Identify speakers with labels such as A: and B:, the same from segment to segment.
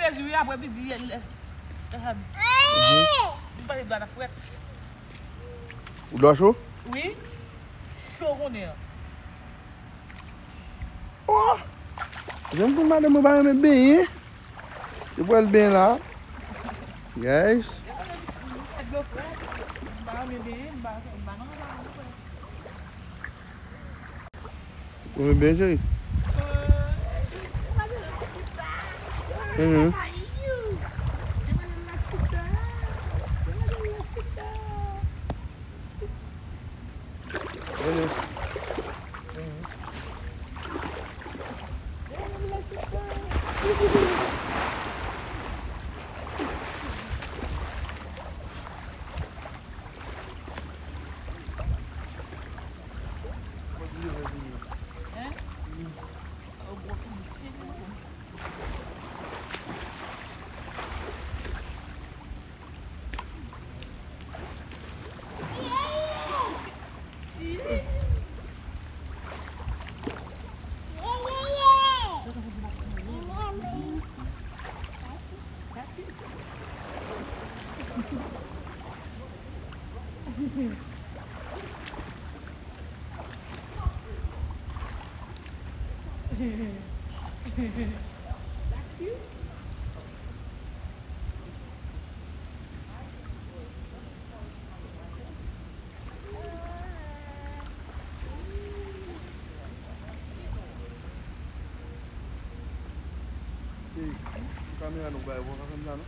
A: 13 juillet après midi. Il va aller dans la fouette.
B: Ou de chaud?
A: Oui. Chaud on est.
B: Oh! J'aime pour madame va me bien. Tu vois le bien là. Guys. Vous bien chérie? Caminhar no bairro, vou caminhar no.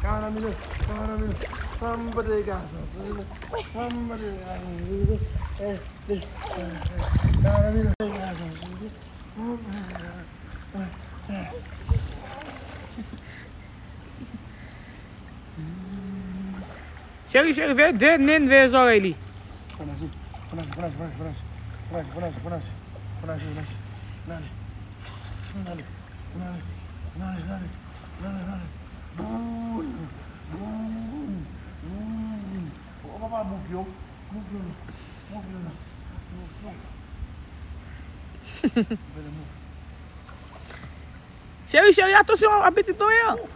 B: Caminhar, somebody got somebody
A: Chérie, viens, donne vers les oreilles. Chérie, attention à petit noyau.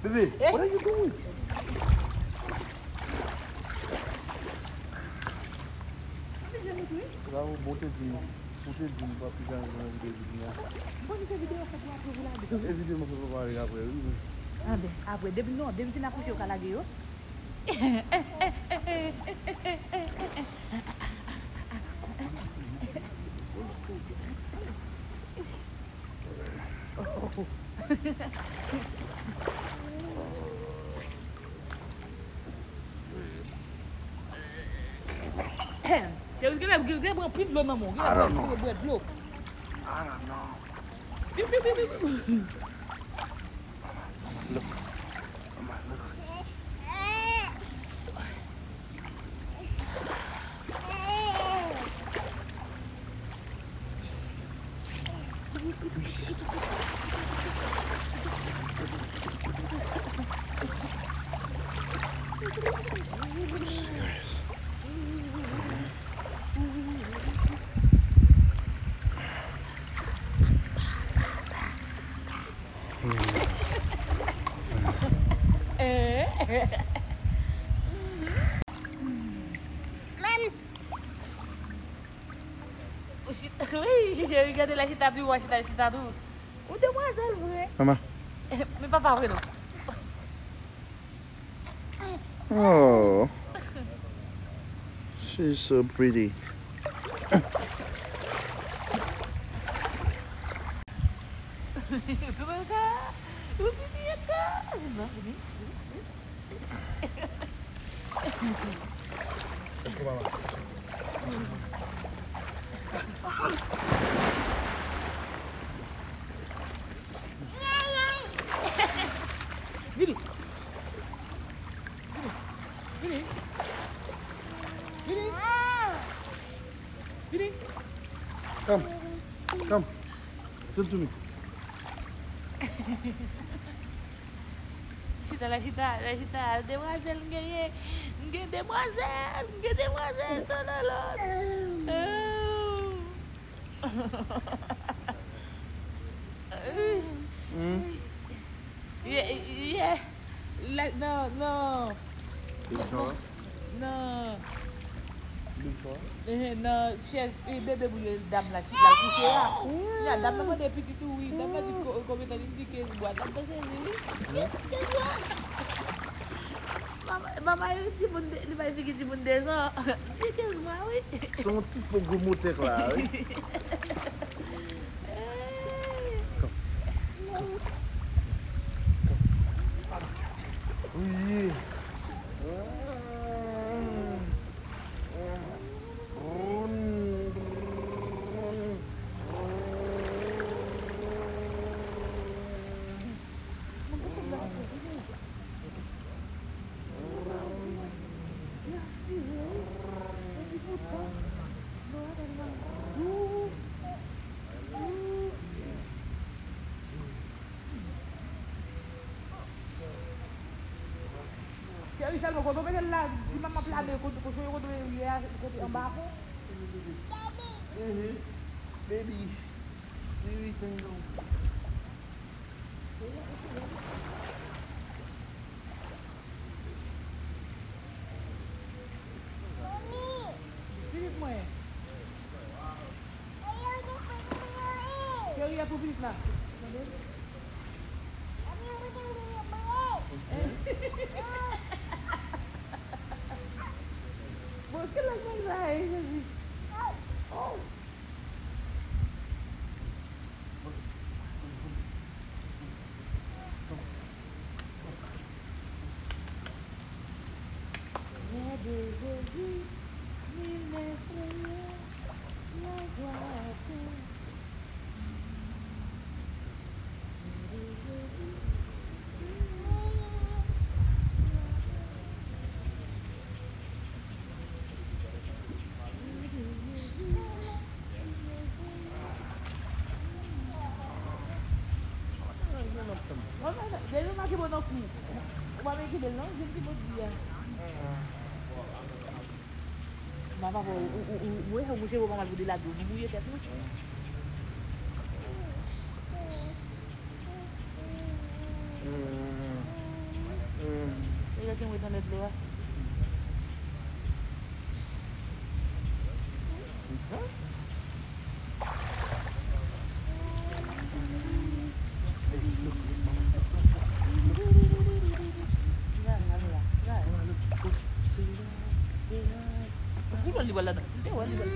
B: Baby, what are you doing? Lá o botezinho para pisar no vídeo. É vídeo mas eu vou ligar para ele.
A: Après, depuis que accouché au Calagio. C'est une grève qui prend plus de l'eau dans mon.
B: I don't know. Look. Mama, look.
A: Oui, j'ai regardé la citadine, la citadine. Ou demoiselle, vrai?
B: Maman.
A: Mais papa, vrai, non?
B: Oh. She's so pretty. Let's go, Mama.
A: Vini.
B: Come. Come. Turn to me.
A: Chita la chita. Demoiselle ngeye. Nge demoiselle. Tonalon. Yeah. Like, no. No. Non, chaise, bébé bouille dame là, si la couche là. La dame m'a des petits tout oui, dame m'a dit combien de dit 15 bois, dame c'est oui. 15 bois. Maman il dit bon, il va faire dit bon des ans. 15 mois oui.
B: Son petit peu gomotek là, oui. Oui.
A: Salmo, quando vede là, di mamma plane, quando in baco?
B: Baby. Baby, tengo.
A: Philip mo eh. Kaya iya po Philip na. Huwag ka lang mag-rise. Oh. Dia não makin bono aku. Mama que dele não, gente bom dia. Mama ko o erro mo chegou mama de lado, ni mulher até tudo. Ele tem muito na letra. Di bala na. Hindi, wala di bala.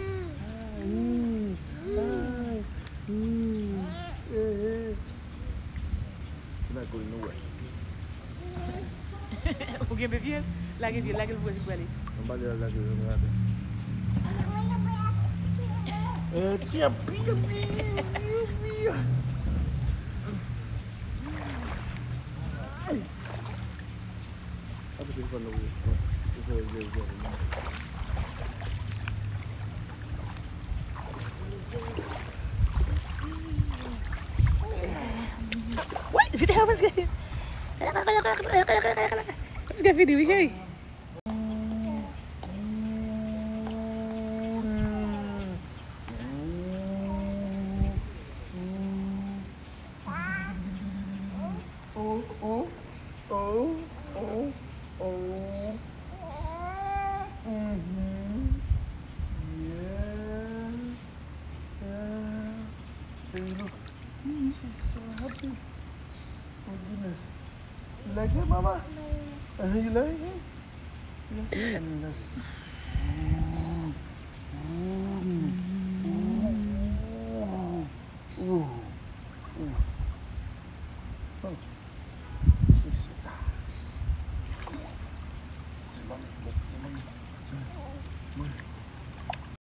B: Not going nowhere.
A: Porque bebia, lagi buat balik.
B: Kembali lagi berada. Siap, pia. Apa sih kalau itu
A: Wait, video apa sih? Vamos que video isso aí.
B: She's so happy. Oh goodness. You like it, Mama? You like it? You like it?